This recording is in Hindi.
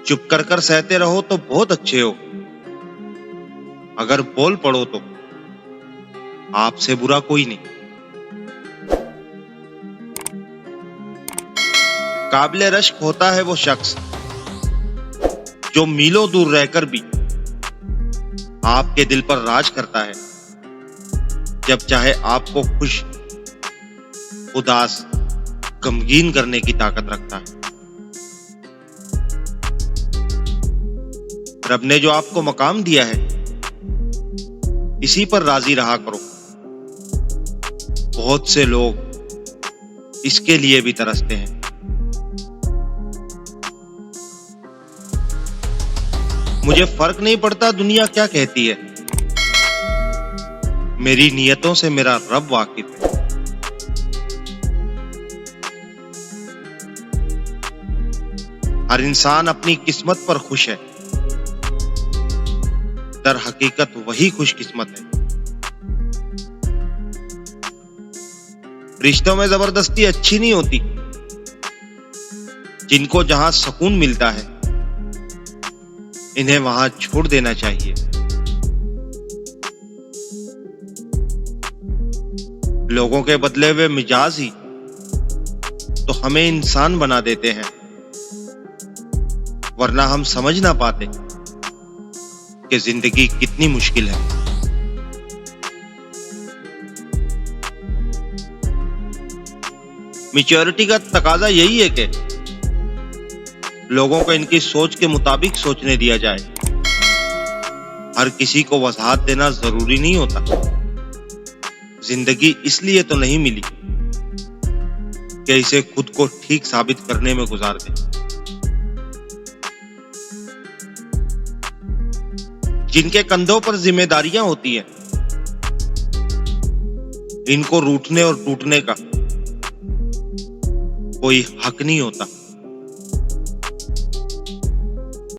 चुप कर कर सहते रहो तो बहुत अच्छे हो, अगर बोल पड़ो तो आपसे बुरा कोई नहीं। काबिले रश्क होता है वो शख्स जो मीलों दूर रहकर भी आपके दिल पर राज करता है, जब चाहे आपको खुश, उदास, गमगीन करने की ताकत रखता है। रब ने जो आपको मकाम दिया है, इसी पर राजी रहा करो। बहुत से लोग इसके लिए भी तरसते हैं। मुझे फर्क नहीं पड़ता दुनिया क्या कहती है, मेरी नियतों से मेरा रब वाकिफ है। हर इंसान अपनी किस्मत पर खुश है, दर हकीकत वही खुशकिस्मत है। रिश्तों में जबरदस्ती अच्छी नहीं होती। जिनको जहां सुकून मिलता है, इन्हें वहां छोड़ देना चाहिए। लोगों के बदले हुए मिजाज ही तो हमें इंसान बना देते हैं, वरना हम समझ ना पाते कि जिंदगी कितनी मुश्किल है। मैच्योरिटी का तकाजा यही है कि लोगों को इनकी सोच के मुताबिक सोचने दिया जाए। हर किसी को वजाहत देना जरूरी नहीं होता। जिंदगी इसलिए तो नहीं मिली कि इसे खुद को ठीक साबित करने में गुजार दें। जिनके कंधों पर जिम्मेदारियां होती हैं, इनको रूठने और टूटने का कोई हक नहीं होता।